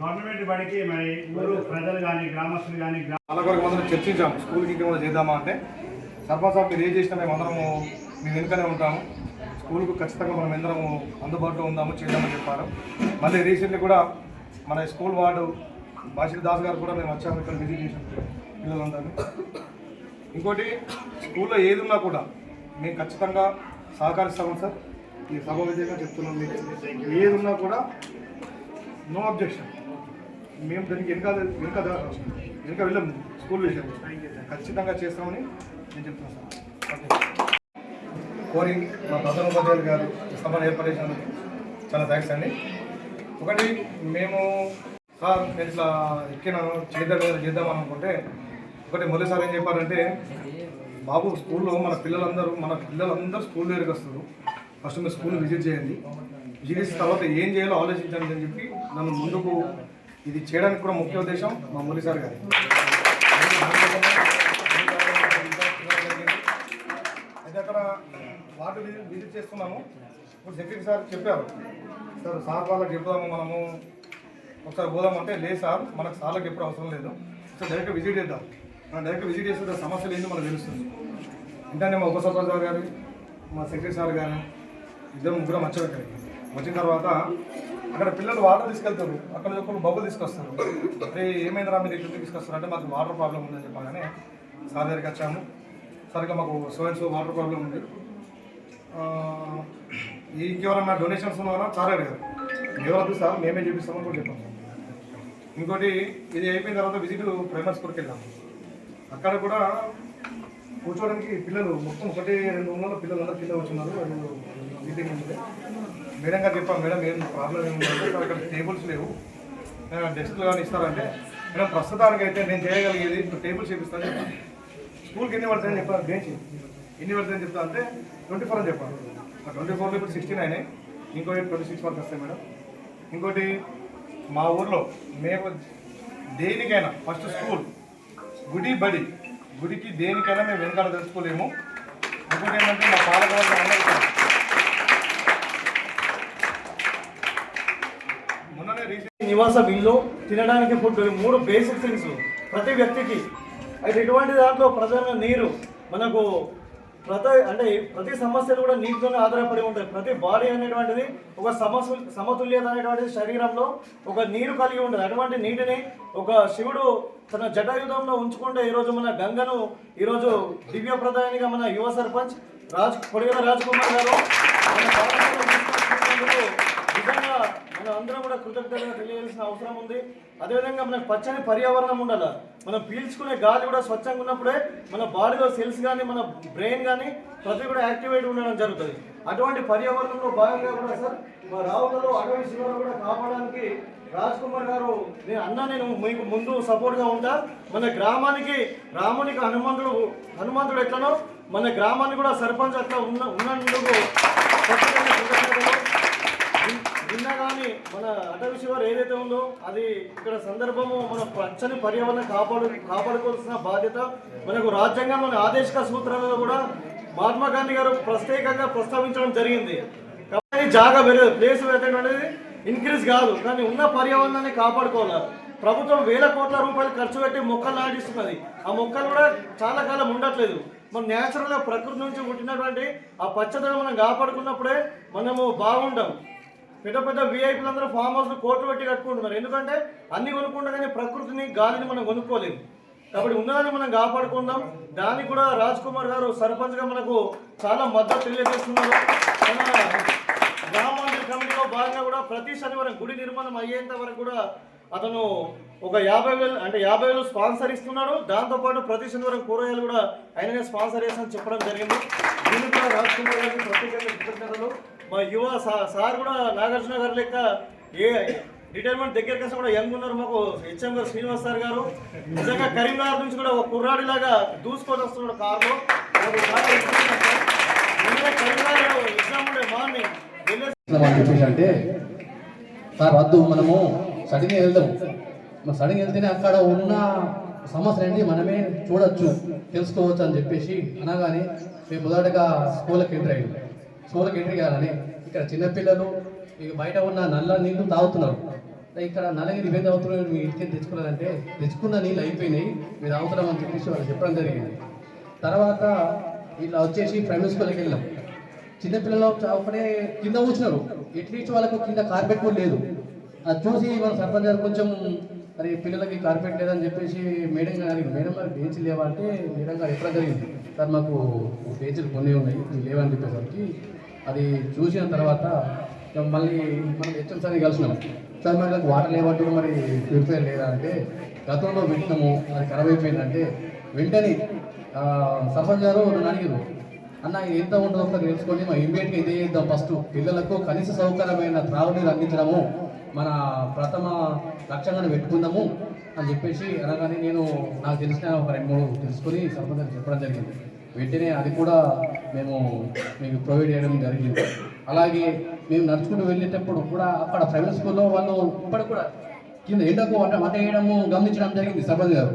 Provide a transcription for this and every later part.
Government బడికి మరి ఊరు ప్రజలు కానీ గ్రామస్తులు కానీ వాళ్ళ కొరకు మనం చర్చించాము. స్కూల్కి ఇంకేమైనా చేద్దామా అంటే సర్పంచ్ సార్ మీరు ఏం చేసినా మేము అందరము మేము వెనుకనే ఉంటాము, స్కూల్కు ఖచ్చితంగా మనం అందరము అందుబాటులో ఉందాము చేద్దామని చెప్పారు. మళ్ళీ రీసెంట్లీ కూడా మన స్కూల్ వార్డు బాషిర్ దాస్ గారు కూడా మేము వచ్చాము, ఇక్కడ విజిట్ చేసాం పిల్లలందరినీ. ఇంకోటి స్కూల్లో ఏది ఉన్నా కూడా మేము ఖచ్చితంగా సహకరిస్తాము సార్. ఈ సభ విజయంగా చెప్తున్నాం, మీకు ఏది ఉన్నా కూడా నో అబ్జెక్షన్. మేము దానికి వెనక వెళ్ళాము. స్కూల్ విషయం ఖచ్చితంగా చేస్తామని నేను చెప్తున్నాను సార్. కోరి మా ప్రధాన ఉపాధ్యాయులు గారు సభను ఏర్పాటు చేసినందుకు చాలా థ్యాంక్స్ అండి. ఒకటి మేము సార్ నేను ఇట్లా ఎక్కినాను చేద్దామని అనుకుంటే ఒకటి మొదటి సార్ ఏం చెప్పారంటే, బాబు స్కూల్లో మన పిల్లలందరూ స్కూల్ దగ్గరికి వస్తారు, ఫస్ట్ మీరు స్కూల్ విజిట్ చేయండి, విజిట్ చేసిన తర్వాత ఏం చేయాలో ఆలోచించండి అని చెప్పి నన్ను ముందుకు ఇది చేయడానికి కూడా ముఖ్య ఉద్దేశం మా మురళి సార్ గారు. అయితే అక్కడ వార్డు విజిట్ చేస్తున్నాము. ఇప్పుడు సెక్రటరీ సార్ చెప్పారు, సార్ వాళ్ళకి చెప్దాము మనము ఒకసారి పోదామంటే, లేదు సార్ మనకు సార్లకు ఎప్పుడు అవసరం లేదు, సార్ డైరెక్ట్ విజిట్ చేద్దాం. మనం డైరెక్ట్ విజిట్ చేస్తే సమస్యలు ఏంటో మనకు తెలుస్తుంది. వెంటనే మా ఉప సర్పంచ్ సార్ గారు మా సెక్రటరీ సార్ గారు ఇద్దరు ముగ్గురం వచ్చారు. అక్కడికి వచ్చిన తర్వాత అక్కడ పిల్లలు వాటర్ తీసుకెళ్తారు, అక్కడ ఒకరు బబ్బులు తీసుకొస్తారు. అరే ఏమైందిరా మీరు ఎక్కడ తీసుకొస్తారు అంటే మాకు వాటర్ ప్రాబ్లం ఉందని చెప్పగానే సార్ దగ్గరికి వచ్చాము. సరిగ్గా మాకు సో వాటర్ ప్రాబ్లం ఉంది, ఇంకెవరన్నా డొనేషన్స్ ఉన్నారా సార్ అడిగారు. ఎవరద్దు సార్ మేమే చూపిస్తామని కూడా చెప్పాము. ఇంకోటి ఇది అయిపోయిన తర్వాత విజిట్ ప్రైమరీ స్కూల్కి వెళ్ళాము. అక్కడ కూడా కూర్చోవడానికి పిల్లలు మొత్తం 1-2 రూమ్లలో పిల్లలందరూ కింద కూర్చున్నారు. వాళ్ళు మీటింగ్ ఉంది. మేడం గారు చెప్పాము, మేడం ఏం ప్రాబ్లం ఏముందంటే అక్కడ టేబుల్స్ లేవు, డెస్క్లు కానీ ఇస్తారంటే, మేడం ప్రస్తుతానికి అయితే నేను చేయగలిగేది ఇప్పుడు టేబుల్స్ చేపిస్తాను చెప్పాను. స్కూల్కి ఎన్ని పడతాయని చెప్పాను, బెంచ్ ఎన్ని పడతాయని చెప్తా అంటే 24 అని చెప్పాను. 24లో ఇప్పుడు 16 అయినాయి, ఇంకో 26 వరకు వస్తాయి మేడం. ఇంకోటి మా ఊర్లో మేము దేనికైనా ఫస్ట్ స్కూల్ గుడికి దేనికైనా మేము వెనకాల తెలుసుకోలేము. ఇంకోటి ఏంటంటే మా పాలకవర్గం అందరికీ మొన్ననే రీసెంట్ నివాసం ఇల్లు, తినడానికి ఫుడ్, 3 బేసిక్ థింగ్స్ ప్రతి వ్యక్తికి. అయితే ఇటువంటి దాంట్లో ప్రధాన నీరు మనకు ప్రతి సమస్యలు కూడా నీటితోనే ఆధారపడి ఉంటాయి. ప్రతి బాడీ అనేటువంటిది ఒక సమతుల్యత అనేటువంటిది శరీరంలో ఒక నీరు కలిగి ఉంటుంది. అటువంటి నీటిని ఒక శివుడు తన జటాయుధంలో ఉంచుకుంటే ఈరోజు మన గంగను ఈరోజు దివ్య ప్రధానిగా మన యువ సర్పంచ్ కొడిగల రాజ్ కుమార్ గారు నిజంగా మనం అందరం కూడా కృతజ్ఞతగా తెలియాల్సిన అవసరం ఉంది. అదేవిధంగా మనకు పచ్చని పర్యావరణం ఉండాలి. మనం పీల్చుకునే గాలి కూడా స్వచ్ఛంగా ఉన్నప్పుడే మన బాడీలో సెల్స్ కానీ మన బ్రెయిన్ కానీ ప్రతి కూడా యాక్టివేట్ ఉండడం జరుగుతుంది. అటువంటి పర్యావరణంలో భాగంగా కూడా సార్ మా రావులలో అటవీ శివారు కూడా కాపాడడానికి రాజ్ కుమార్ గారు నేను మీకు ముందు సపోర్ట్గా ఉంటా. మన గ్రామానికి రామునికి హనుమంతుడు ఎట్లనో మన గ్రామాన్ని కూడా సర్పంచ్ అట్లా ఉన్నందుకు నిన్న కానీ మన అటవీ శివారు ఏదైతే ఉందో అది ఇక్కడ సందర్భము మన పచ్చని పర్యావరణ కాపాడుకోవాల్సిన బాధ్యత మనకు రాజ్యాంగంలోని ఆదేశిక సూత్రాలలో కూడా మహాత్మా గాంధీ గారు ప్రత్యేకంగా ప్రస్తావించడం జరిగింది. కాబట్టి జాగా ప్లేస్ అనేది ఇంక్రీజ్ కాదు, కానీ ఉన్న పర్యావరణాన్ని కాపాడుకోవాలి. ప్రభుత్వం వేల కోట్ల రూపాయలు ఖర్చు పెట్టి మొక్కలు నాటిస్తున్నది. ఆ మొక్కలు కూడా చాలా కాలం ఉండట్లేదు. మనం న్యాచురల్గా ప్రకృతి నుంచి పుట్టినటువంటి ఆ పచ్చదనం మనం కాపాడుకున్నప్పుడే మనము బాగుంటాం. పెద్ద విఐపీలందరూ ఫామ్ హౌస్లు కోట్లు పెట్టి కట్టుకుంటున్నారు. ఎందుకంటే అన్ని కొనుక్కుంటాం కానీ ప్రకృతిని గాలిని మనం కొనుక్కోలేము. కాబట్టి ఉన్నదాన్ని మనం కాపాడుకుందాం. దానికి కూడా రాజ్ కుమార్ గారు సర్పంచ్గా మనకు చాలా మద్దతు తెలియజేస్తున్నారు. మన గ్రామ కమిటీలో భాగంగా కూడా ప్రతి శనివారం గుడి నిర్మాణం అయ్యేంత వరకు కూడా అతను ఒక 50,000 స్పాన్సర్ ఇస్తున్నాడు. దాంతోపాటు ప్రతి శనివారం కూరగాయలు కూడా ఆయననే స్పాన్సర్ చేస్తానని చెప్పడం జరిగింది. దీనికి కూడా రాజ్ కుమార్ గారికి ప్రత్యేకంగా కృతజ్ఞతలు. మా యువ సార్ కూడా నాగార్జున గారి లెక్క రిటైర్మెంట్ దగ్గరికి వస్తే కూడా యంగ్ ఉన్నారు. మాకు హెచ్ఎం గారు శ్రీనివాస్ సార్ గారు నిజంగా కరీంనగర్ నుంచి కూడా ఒక కుర్రాడిలాగా దూసుకొని వస్తున్నాడు కారులో. కరీంనగర్ ఎగ్జామ్ ఉండే మార్నింగ్ అంటే సార్ వద్దు మనము సడన్గా వెళ్దాము, సడన్గా వెళ్తేనే అక్కడ ఉన్న సమస్యలన్నీ మనమే చూడొచ్చు తెలుసుకోవచ్చు అని చెప్పేసి అనగానే మేము మొదటగా స్కూల్కి ఎంట్రీ కాగానే ఇక్కడ చిన్నపిల్లలు ఇక బయట ఉన్న నల్ల నీళ్లు తాగుతున్నారు. ఇక్కడ నల్లగిరి వేద అవతల మీ ఇంటికి తెచ్చుకున్నారంటే తెచ్చుకున్న నీళ్ళు అయిపోయినాయి, మీరు అవతలం అని చెప్పేసి వాళ్ళు చెప్పడం జరిగింది. తర్వాత ఇట్లా వచ్చేసి ప్రైమరీ స్కూల్కి వెళ్ళాం. చిన్నపిల్లలు ఒకటే కింద కూర్చున్నారు, ఎట్లీస్ట్ వాళ్ళకు కింద కార్పెట్ కూడా లేదు. అది చూసి మన సర్పంచ్ గారు కొంచెం మరి పిల్లలకి కార్పెట్ లేదని చెప్పేసి మేడం గారు మేడం గారు బెంచ్లు లేవంటే మేడం గారు ఎక్కడ జరిగింది సార్ మాకు బెంచ్లు కొన్ని ఉన్నాయి లేవని చెప్పేసరికి అది చూసిన తర్వాత మళ్ళీ మనం హెచ్ఎం సార్ని కలిసినాం. సార్ మనకు వాటర్ లేవంటే మరి ప్రిపేర్ లేదా అంటే గతంలో పెట్టినాము అది ఖరాబ్ అయిపోయిందంటే వెంటనే సర్పంచ్ గారు నన్ను అడిగారు, అన్న ఇది ఎంత ఉంటుందో ఒకసారి తెలుసుకొని మా ఇమ్మీడియట్గా ఇదే చేద్దాం. ఫస్ట్ పిల్లలకు కనీస సౌకర్యమైన త్రాగునీరు అందించడము మన ప్రథమ లక్ష్యంగా పెట్టుకుందాము అని చెప్పేసి అనగానే నేను నాకు తెలిసిన ఒక 2-3 తెలుసుకొని సర్పంచ్ చెప్పడం జరిగింది. వెంటనే అది కూడా మేము మీకు ప్రొవైడ్ చేయడం జరిగింది. అలాగే మేము నడుచుకుంటూ వెళ్ళేటప్పుడు కూడా అక్కడ ప్రైవేట్ స్కూల్లో వాళ్ళు ఇప్పటికి కూడా కింద ఎండకు వంట వేయడము గమనించడం జరిగింది సర్పంచ్ గారు.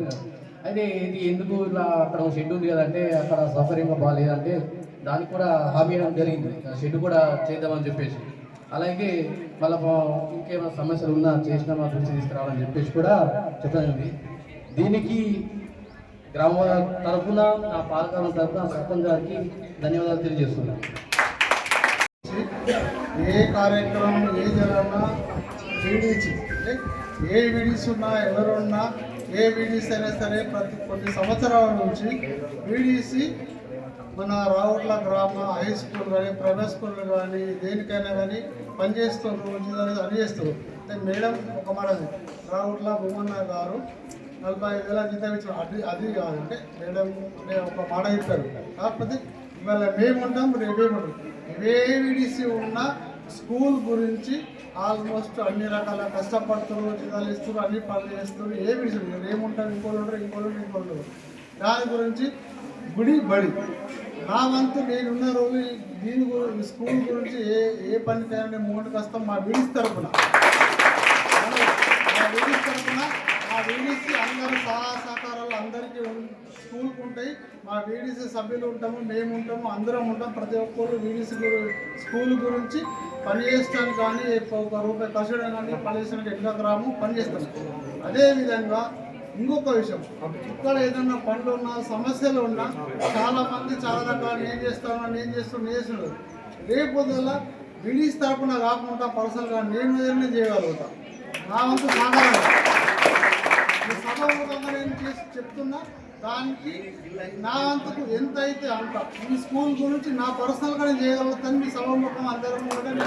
అయితే ఇది ఎందుకు ఇలా అక్కడ షెడ్ ఉంది కదంటే అక్కడ సౌకర్యంగా బాగాలేదంటే దానికి కూడా హామీ ఇవ్వడం జరిగింది, షెడ్ కూడా చేద్దామని చెప్పేసి. అలాగే మళ్ళీ ఇంకేమైనా సమస్యలు ఉన్నా చేసినా మా దృష్టి తీసుకురావాలని చెప్పేసి కూడా చెప్పడం జరిగింది. దీనికి గ్రామ తరఫున నా పాలకవర్గం తరఫున సర్పంచ్ గారికి ధన్యవాదాలు తెలియజేస్తున్నాను. ఏ కార్యక్రమం ఏ జరగన్నా వీడిసి ఏ వీడిస్ ఉన్నా ఎవరున్నా ఏ వీడిస్ అయినా సరే కొన్ని సంవత్సరాల నుంచి వీడిసి మన రావుట్ల గ్రామ హై స్కూల్ కానీ ప్రైవేట్ స్కూల్ కానీ దేనికైనా కానీ పనిచేస్తున్నారు, అని చేస్తారు. అంటే మేడం ఒక మాట రావుట్ల భూమన్న గారు 45,000 జీతం ఇచ్చారు, అది కాదంటే మేడం అంటే ఒక మాట ఇస్తారు. కాకపోతే ఇవాళ మేముంటాం రేపేముంటాం ఏ వీడిసి ఉన్నా స్కూల్ గురించి ఆల్మోస్ట్ అన్ని రకాల కష్టపడుతున్నారు, జీతాలు ఇస్తున్నారు, అన్ని పనులు చేస్తున్నారు. ఏ విషయం ఏముంటారు ఇంకోళ్ళు దాని గురించి గుడి బడి నా వంతు నేనున్న రోజు దీని గురించి స్కూల్ గురించి ఏ పనికైనా ముందుకు వస్తాం. మా వీడిస్ తరఫున మా వీడిసి అందరూ సహకారాలు అందరికీ స్కూల్కి ఉంటాయి. మా వీడిసి సభ్యులు ఉంటాము, మేము ఉంటాము, అందరం ఉంటాం. ప్రతి ఒక్కరు వీడిసి స్కూల్ గురించి పనిచేయడానికి కానీ ₹1 ఖర్చు కానీ పనిచేయడానికి ఎట్లా రాము పనిచేస్తాం. అదేవిధంగా ఇంకొక విషయం, ఇక్కడ ఏదైనా పనులు ఉన్నా సమస్యలు ఉన్నా చాలామంది చాలా రకాలు నేను చేస్తున్నాను. రేపు వీడిసి తరఫున కాకుండా పర్సనల్గా నేను ఏదైనా చేయగలుగుతా. నా వంతు సహకారం సభాముఖంగా నేను చెప్తున్నా. దానికి నా వంతుకు ఎంత అయితే అంత ఈ స్కూల్ గురించి నా పర్సనల్గా నేను చేయగలుగుతాను. మీ సభాముఖం అందరం కూడా నేను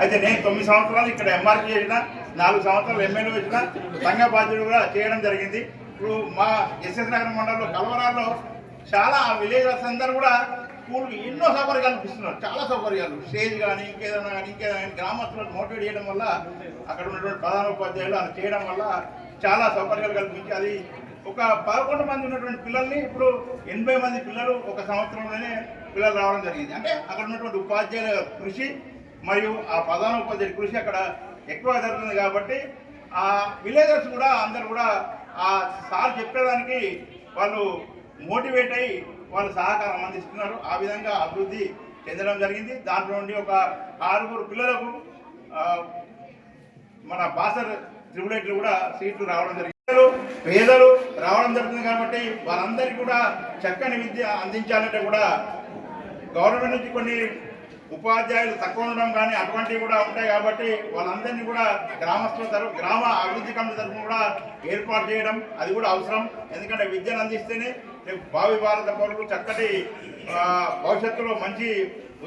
అయితే నేను 9 సంవత్సరాలు ఇక్కడ ఎంఆర్పీ చేసిన, 4 సంవత్సరాలు ఎమ్మెల్యే చేసిన, సంఘ బాధ్యులు కూడా చేయడం జరిగింది. ఇప్పుడు మా ఎస్ఎస్ నగర్ మండలంలో కలవరాల్లో చాలా విలేజర్స్ అందరూ కూడా స్కూల్కి ఎన్నో సౌకర్యాలు కల్పిస్తున్నారు. చాలా సౌకర్యాలు, స్టేజ్ కానీ ఇంకేదైనా కానీ గ్రామస్తులను మోటివేట్ చేయడం వల్ల అక్కడ ఉన్నటువంటి ప్రధాన ఉపాధ్యాయులు అలా చేయడం వల్ల చాలా సౌకర్యాలు కల్పించి అది ఒక 11 మంది ఉన్నటువంటి పిల్లల్ని ఇప్పుడు 80 మంది పిల్లలు ఒక సంవత్సరంలోనే పిల్లలు రావడం జరిగింది. అంటే అక్కడ ఉన్నటువంటి ఉపాధ్యాయుల కృషి మరియు ఆ ప్రధాన ఉపాధ్యాయుల కృషి అక్కడ ఎక్కువ జరుగుతుంది. కాబట్టి ఆ విలేజర్స్ కూడా అందరు కూడా ఆ సార్ చెప్పేదానికి వాళ్ళు మోటివేట్ అయ్యి వాళ్ళు సహకారం అందిస్తున్నారు. ఆ విధంగా అభివృద్ధి చెందడం జరిగింది. దాంట్లో నుండి ఒక 6 పిల్లలకు మన బాసర్ ట్రిబులేట్లు కూడా సీట్లు రావడం జరిగింది. పేదలు రావడం జరుగుతుంది కాబట్టి వాళ్ళందరికీ కూడా చక్కని విద్య అందించాలంటే కూడా గవర్నమెంట్ నుంచి కొన్ని ఉపాధ్యాయులు తక్కువ ఉండడం కానీ అటువంటివి కూడా ఉంటాయి. కాబట్టి వాళ్ళందరినీ కూడా గ్రామస్తుల తరఫు గ్రామ అభివృద్ధి కమిటీ తరఫున కూడా ఏర్పాటు చేయడం అది కూడా అవసరం. ఎందుకంటే విద్యను అందిస్తేనే భావి భారత పౌరులు చక్కటి భవిష్యత్తులో మంచి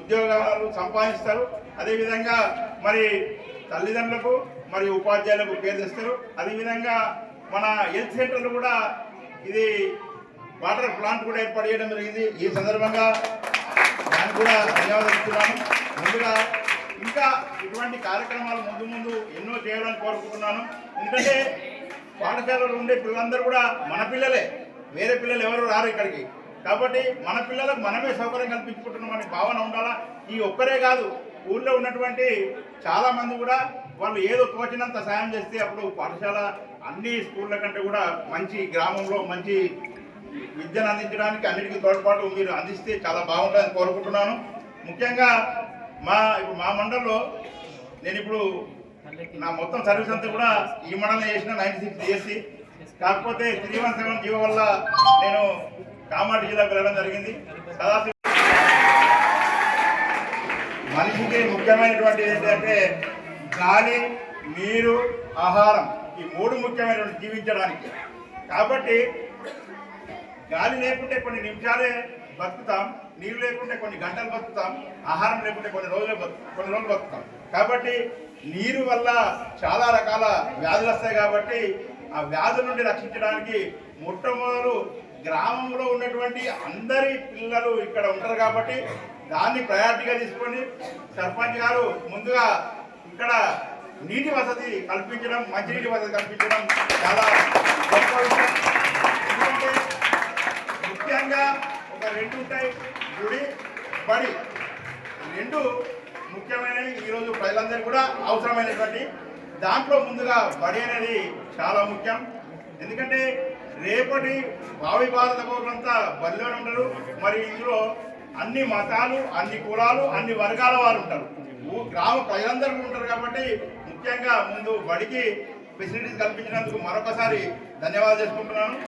ఉద్యోగాలు సంపాదిస్తారు. అదేవిధంగా మరి తల్లిదండ్రులకు మరియు ఉపాధ్యాయులకు పేరు తెస్తారు. అదేవిధంగా మన హెల్త్ సెంటర్లు కూడా ఇది వాటర్ ప్లాంట్ కూడా ఏర్పాటు చేయడం జరిగింది. ఈ సందర్భంగా దానికి కూడా ధన్యవాదాలు ఇస్తున్నాను. ముందుగా ఇంకా ఇటువంటి కార్యక్రమాలు ముందు ఎన్నో చేయాలని కోరుకుంటున్నాను. ఎందుకంటే పాఠశాలలో ఉండే పిల్లలందరూ కూడా మన పిల్లలే, వేరే పిల్లలు ఎవరు రారు ఇక్కడికి. కాబట్టి మన పిల్లలకు మనమే సౌకర్యం కల్పించుకుంటున్నామని భావన ఉండాలా. ఈ ఒక్కరే కాదు, ఊళ్ళో ఉన్నటువంటి చాలామంది కూడా వాళ్ళు ఏదో తోచినంత సాయం చేస్తే అప్పుడు పాఠశాల అన్ని స్కూళ్ళ కంటే కూడా మంచి గ్రామంలో మంచి విద్యను అందించడానికి అన్నిటికీ తోడ్పాటు మీరు అందిస్తే చాలా బాగుంటుందని కోరుకుంటున్నాను. ముఖ్యంగా ఇప్పుడు మా మండలంలో నేను ఇప్పుడు నా మొత్తం సర్వీస్ అంతా కూడా ఈ మండలం చేసిన 96 డిఎస్సి. కాకపోతే 317 జీవో వల్ల నేను కామారెడ్డి జిల్లాకు వెళ్ళడం జరిగింది. సదాశివ మనిషికి ముఖ్యమైనటువంటి ఏంటంటే గాలి, నీరు, ఆహారం, ఈ 3 ముఖ్యమైనటువంటి జీవించడానికి. కాబట్టి గాలి లేకుంటే కొన్ని నిమిషాలే బతుకుతాం, నీరు లేకుంటే కొన్ని గంటలు బతుకుతాం, ఆహారం లేకుంటే కొన్ని రోజులు బతుకుతాం. కాబట్టి నీరు వల్ల చాలా రకాల వ్యాధులు వస్తాయి. కాబట్టి ఆ వ్యాధుల నుండి రక్షించడానికి మొట్టమొదలు గ్రామంలో ఉన్నటువంటి అందరి పిల్లలు ఇక్కడ ఉంటారు. కాబట్టి దాన్ని ప్రయారిటీగా తీసుకొని సర్పంచ్ గారు ముందుగా ఇక్కడ నీటి వసతి కల్పించడం, మంచినీటి వసతి కల్పించడం చాలా గొప్ప విషయం. ఎందుకంటే ముఖ్యంగా ఒక 2 ఉంటాయి, గుడి, బడి. 2 ముఖ్యమైనవి ఈరోజు ప్రజలందరికీ కూడా అవసరమైనటువంటి. దాంట్లో ముందుగా బడి అనేది చాలా ముఖ్యం. ఎందుకంటే రేపటి భావి భారత పౌరులంతా బడిలోనే ఉంటారు. మరి ఇందులో అన్ని మతాలు, అన్ని కులాలు, అన్ని వర్గాల వారు ఉంటారు. గ్రామ ప్రజలందరూ ఉంటారు. కాబట్టి ముఖ్యంగా ముందు బడికి ఫెసిలిటీస్ కల్పించినందుకు మరొకసారి ధన్యవాదాలు చేసుకుంటున్నాను.